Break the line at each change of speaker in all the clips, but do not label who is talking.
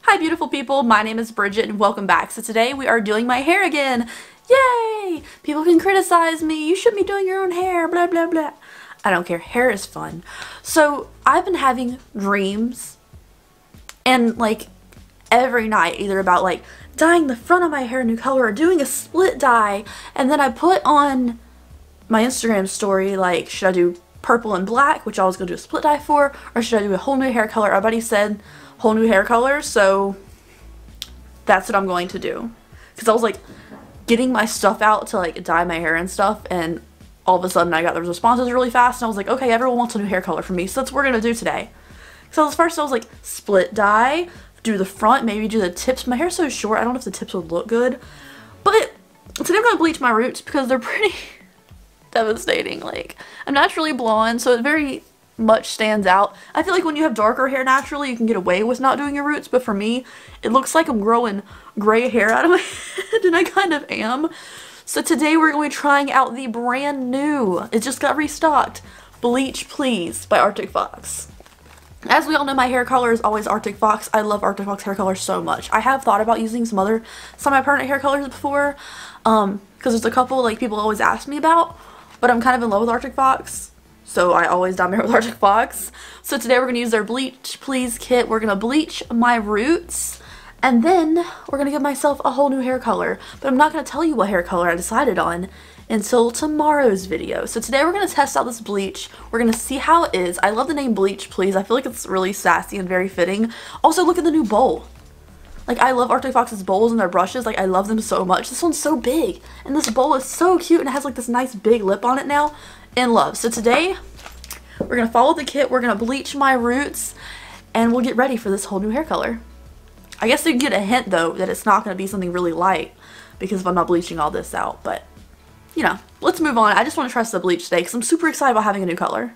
Hi beautiful people, my name is Bridget and welcome back. So today we are doing my hair again. Yay! People can criticize me, you shouldn't be doing your own hair, blah blah blah. I don't care, hair is fun. So I've been having dreams and like every night either about like dyeing the front of my hair a new color or doing a split dye, and then I put on my Instagram story like, should I do purple and black, which I was going to do a split dye for, or should I do a whole new hair color? Everybody said whole new hair color, so that's what I'm going to do. Because I was like getting my stuff out to like dye my hair and stuff, and all of a sudden I got those responses really fast, and I was like, okay, everyone wants a new hair color from me, so that's what we're going to do today. So first I was like, split dye, do the front, maybe do the tips. My hair's so short, I don't know if the tips would look good, but today I'm going to bleach my roots because they're pretty devastating. Like, I'm naturally blonde, so it very much stands out. I feel like when you have darker hair naturally, you can get away with not doing your roots, but for me, it looks like I'm growing gray hair out of my head, and I kind of am. So today we're going to be trying out the brand new, it just got restocked, Bleach Please by Arctic Fox. As we all know, my hair color is always Arctic Fox. I love Arctic Fox hair color so much. I have thought about using some other semi-permanent hair colors before, because there's a couple like people always ask me about, but I'm kind of in love with Arctic Fox, so I always dye my hair with Arctic Fox. So today we're going to use their Bleach Please kit. We're going to bleach my roots, and then we're going to give myself a whole new hair color. But I'm not going to tell you what hair color I decided on until tomorrow's video. So today we're going to test out this bleach. We're going to see how it is. I love the name Bleach Please. I feel like it's really sassy and very fitting. Also, look at the new bowl. Like, I love Arctic Fox's bowls and their brushes. Like, I love them so much. This one's so big. And this bowl is so cute. And it has, like, this nice big lip on it now. In love. So today, we're going to follow the kit. We're going to bleach my roots. And we'll get ready for this whole new hair color. I guess you can get a hint, though, that it's not going to be something really light. Because if I'm not bleaching all this out. But, you know, let's move on. I just want to test the bleach today because I'm super excited about having a new color.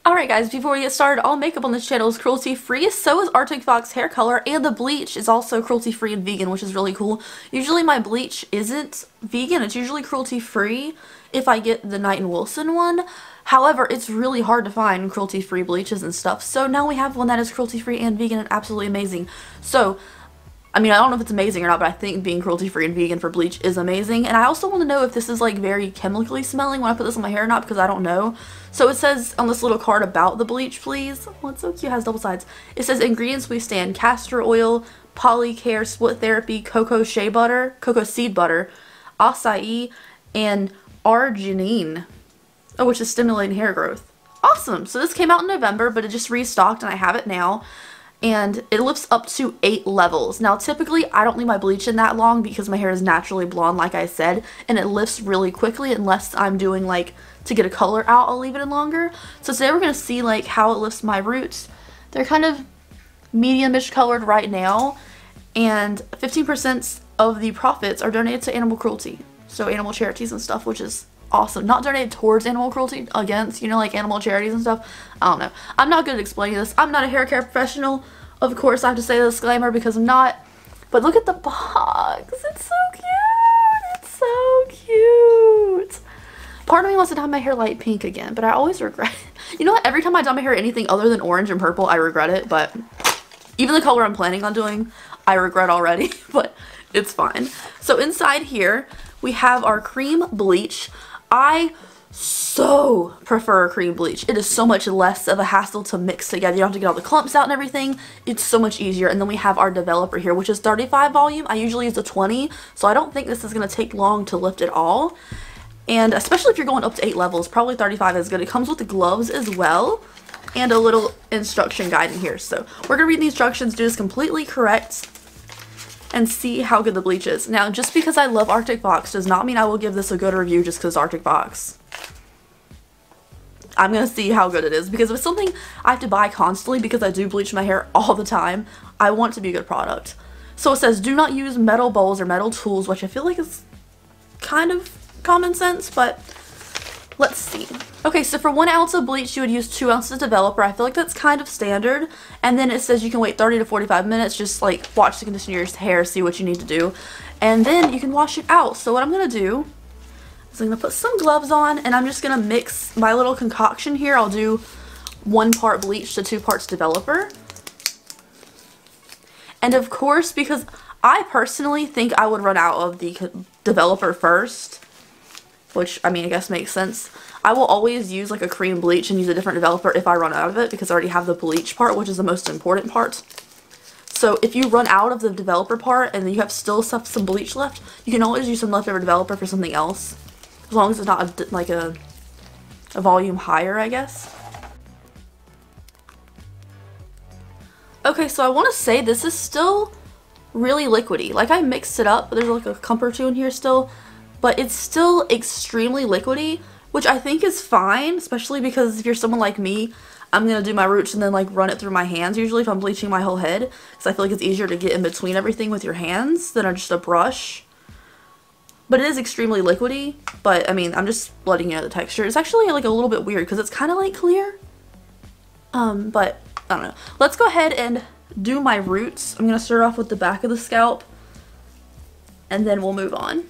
Alright guys, before we get started, all makeup on this channel is cruelty free, so is Arctic Fox hair color, and the bleach is also cruelty free and vegan, which is really cool. Usually my bleach isn't vegan, it's usually cruelty free if I get the Knight and Wilson one. However, it's really hard to find cruelty free bleaches and stuff, so now we have one that is cruelty free and vegan and absolutely amazing. So, I mean, I don't know if it's amazing or not, but I think being cruelty-free and vegan for bleach is amazing. And I also want to know if this is, like, very chemically smelling when I put this on my hair or not, because I don't know. So it says on this little card about the Bleach Please. Oh, it's so cute. It has double sides. It says ingredients we stand: castor oil, polycare, split therapy, cocoa seed butter, acai, and arginine. Oh, which is stimulating hair growth. Awesome. So this came out in November, but it just restocked and I have it now. And it lifts up to 8 levels. Now typically I don't leave my bleach in that long because my hair is naturally blonde like I said, and it lifts really quickly unless I'm doing like to get a color out, I'll leave it in longer. So today we're going to see like how it lifts my roots. They're kind of medium-ish colored right now, and 15% of the profits are donated to animal cruelty. So animal charities and stuff, which is awesome. Not donated towards animal cruelty, against, you know, like animal charities and stuff. I don't know. I'm not good at explaining this. I'm not a hair care professional. Of course, I have to say the disclaimer because I'm not. But look at the box. It's so cute. It's so cute. Part of me wants to dye my hair light pink again, but I always regret it. You know what? Every time I dye my hair anything other than orange and purple, I regret it. But even the color I'm planning on doing, I regret already. But it's fine. So inside here, we have our cream bleach. I so prefer cream bleach. It is so much less of a hassle to mix together. You don't have to get all the clumps out and everything. It's so much easier. And then we have our developer here, which is 35 volume. I usually use a 20, so I don't think this is going to take long to lift it all. And especially if you're going up to 8 levels, probably 35 is good. It comes with the gloves as well and a little instruction guide in here. So we're going to read the instructions, do this completely correct, and see how good the bleach is. Now, just because I love Arctic Fox does not mean I will give this a good review just because Arctic Fox. I'm going to see how good it is, because if it's something I have to buy constantly because I do bleach my hair all the time, I want it to be a good product. So it says, do not use metal bowls or metal tools, which I feel like is kind of common sense, but let's see. Okay, so for 1 ounce of bleach, you would use 2 ounces of developer. I feel like that's kind of standard. And then it says you can wait 30 to 45 minutes, just like watch the condition of your hair, see what you need to do. And then you can wash it out. So what I'm going to do is I'm going to put some gloves on, and I'm just going to mix my little concoction here. I'll do 1 part bleach to 2 parts developer. And of course, because I personally think I would run out of the developer first, which, I mean, I guess makes sense. I will always use like a cream bleach and use a different developer if I run out of it, because I already have the bleach part, which is the most important part. So if you run out of the developer part and then you have still some bleach left, you can always use some leftover developer for something else, as long as it's not like a volume higher, I guess. Okay, so I want to say this is still really liquidy. Like, I mixed it up, but there's like a clump or two in here still, but it's still extremely liquidy, which I think is fine, especially because if you're someone like me, I'm going to do my roots and then like run it through my hands usually if I'm bleaching my whole head, because I feel like it's easier to get in between everything with your hands than just a brush. But it is extremely liquidy, but I mean, I'm just letting you know the texture. It's actually like a little bit weird because it's kind of like clear. But I don't know. Let's go ahead and do my roots. I'm going to start off with the back of the scalp and then we'll move on.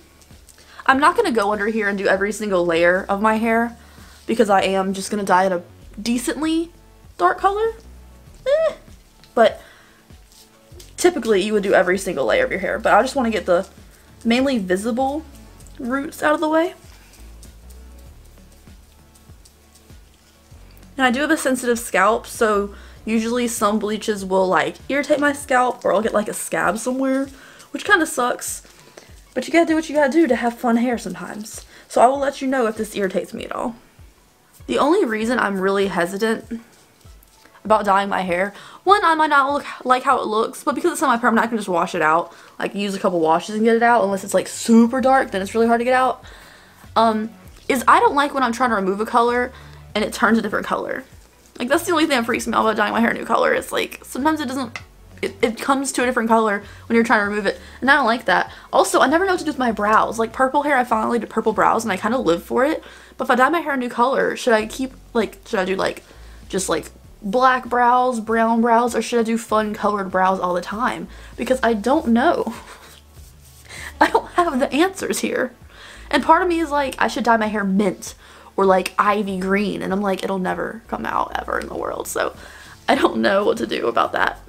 I'm not going to go under here and do every single layer of my hair because I am just going to dye it a decently dark color. But typically you would do every single layer of your hair, but I just want to get the mainly visible roots out of the way. And I do have a sensitive scalp, so usually some bleaches will like irritate my scalp, or I'll get like a scab somewhere, which kind of sucks. But you gotta do what you gotta do to have fun hair sometimes. So I will let you know if this irritates me at all. The only reason I'm really hesitant about dyeing my hair, one, I might not like how it looks, but because it's semi-perm, I can just wash it out. Like, use a couple washes and get it out, unless it's like super dark, then it's really hard to get out. Is I don't like when I'm trying to remove a color and it turns a different color. Like, that's the only thing that freaks me out about dyeing my hair a new color. It's like, sometimes it doesn't, it comes to a different color when you're trying to remove it, and I don't like that. Also, I never know what to do with my brows. Like, purple hair, I finally did purple brows, and I kind of live for it. But if I dye my hair a new color, should I keep, like, should I do, like, just, like, black brows, brown brows, or should I do fun colored brows all the time? Because I don't know. I don't have the answers here. And part of me is like, I should dye my hair mint or like ivy green, and I'm like, it'll never come out ever in the world, so I don't know what to do about that.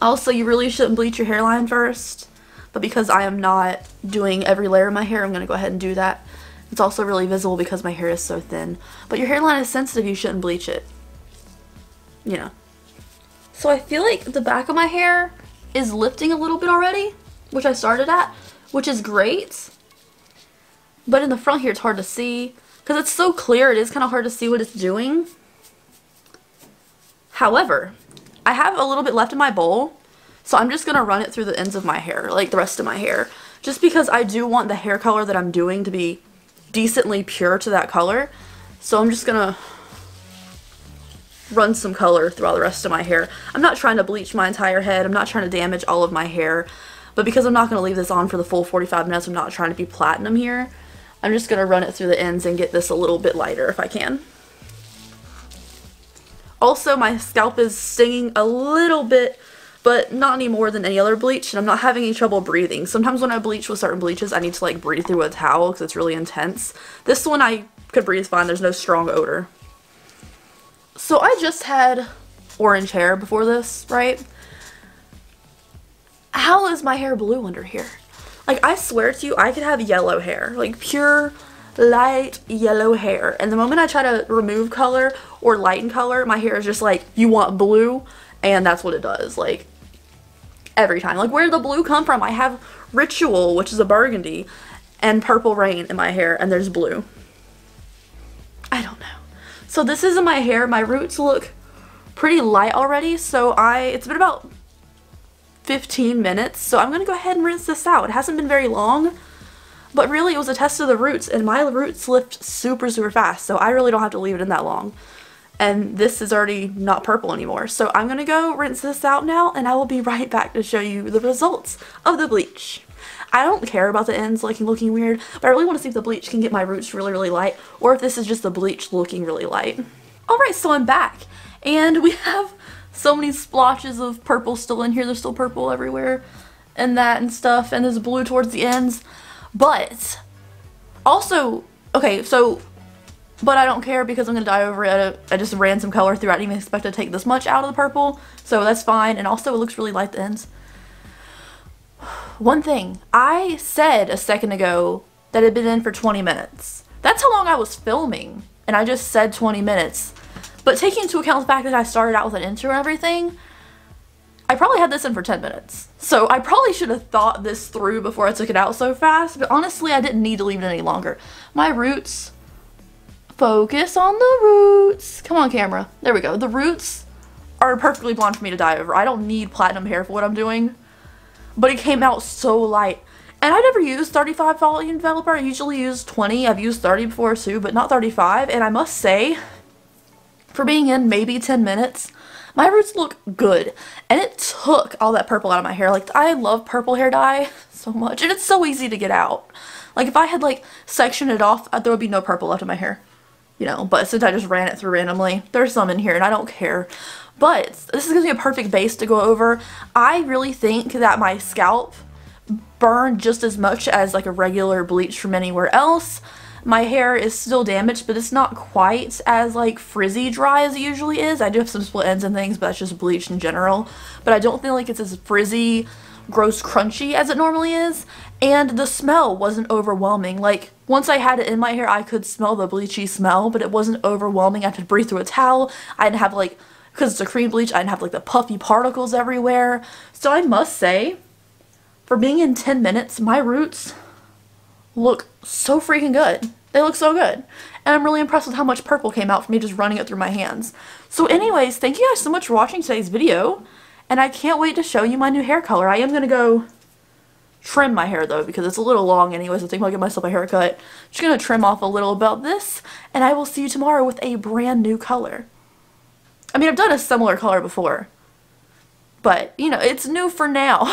Also, you really shouldn't bleach your hairline first, but because I am not doing every layer of my hair, I'm going to go ahead and do that. It's also really visible because my hair is so thin. But your hairline is sensitive, you shouldn't bleach it. You know. So I feel like the back of my hair is lifting a little bit already, which I started at, which is great. But in the front here, it's hard to see. Because it's so clear, it is kind of hard to see what it's doing. However, I have a little bit left in my bowl, so I'm just going to run it through the ends of my hair, like the rest of my hair. Just because I do want the hair color that I'm doing to be decently pure to that color. So I'm just going to run some color throughout the rest of my hair. I'm not trying to bleach my entire head. I'm not trying to damage all of my hair. But because I'm not going to leave this on for the full 45 minutes, I'm not trying to be platinum here. I'm just going to run it through the ends and get this a little bit lighter if I can. Also, my scalp is stinging a little bit, but not any more than any other bleach, and I'm not having any trouble breathing. Sometimes when I bleach with certain bleaches, I need to like breathe through a towel because it's really intense. This one I could breathe fine. There's no strong odor. So I just had orange hair before this, right? How is my hair blue under here? Like, I swear to you, I could have yellow hair. Like, pure, light yellow hair. And the moment I try to remove color or lighten color, my hair is just like, you want blue? And that's what it does. Like, every time. Like, where did the blue come from? I have Ritual, which is a burgundy, and Purple Rain in my hair, and there's blue. I don't know. So this is in my hair. My roots look pretty light already, so it's been about 15 minutes, so I'm going to go ahead and rinse this out. It hasn't been very long, but really it was a test of the roots, and my roots lift super, super fast, so I really don't have to leave it in that long. And this is already not purple anymore, so I'm going to go rinse this out now, and I will be right back to show you the results of the bleach. I don't care about the ends looking weird, but I really want to see if the bleach can get my roots really, really light, or if this is just the bleach looking really light. Alright, so I'm back, and we have so many splotches of purple still in here. There's still purple everywhere, and that and stuff, and there's blue towards the ends. But, also, okay, so, but I don't care because I'm going to dye over it. I just ran some color through. I didn't even expect to take this much out of the purple, so that's fine. And also, it looks really light at the ends. one thing. I said a second ago that it had been in for 20 minutes. That's how long I was filming, and I just said 20 minutes. But taking into account the fact that I started out with an intro and everything, I probably had this in for 10 minutes. So I probably should have thought this through before I took it out so fast, but honestly, I didn't need to leave it any longer. My roots, focus on the roots. Come on, camera. There we go. The roots are perfectly blonde for me to dye over. I don't need platinum hair for what I'm doing, but it came out so light. And I never used 35 volume developer. I usually use 20. I've used 30 before too, but not 35. And I must say, for being in maybe 10 minutes, my roots look good, and it took all that purple out of my hair. Like, I love purple hair dye so much, and it's so easy to get out. Like, if I had, like, sectioned it off, there would be no purple left in my hair, you know, but since I just ran it through randomly, there's some in here, and I don't care. But this is going to be a perfect base to go over. I really think that my scalp burned just as much as, like, a regular bleach from anywhere else. My hair is still damaged, but it's not quite as, like, frizzy dry as it usually is. I do have some split ends and things, but that's just bleach in general. But I don't feel like it's as frizzy, gross, crunchy as it normally is. And the smell wasn't overwhelming. Like, once I had it in my hair, I could smell the bleachy smell, but it wasn't overwhelming. I could breathe through a towel. I didn't have, like, because it's a cream bleach, I didn't have, like, the puffy particles everywhere. So I must say, for being in 10 minutes, my roots look so freaking good. They look so good. And I'm really impressed with how much purple came out from me just running it through my hands. So anyways, thank you guys so much for watching today's video. And I can't wait to show you my new hair color. I am going to go trim my hair though, because it's a little long anyways. I think I'll give myself a haircut. Just going to trim off a little about this. And I will see you tomorrow with a brand new color. I mean, I've done a similar color before. But, you know, it's new for now.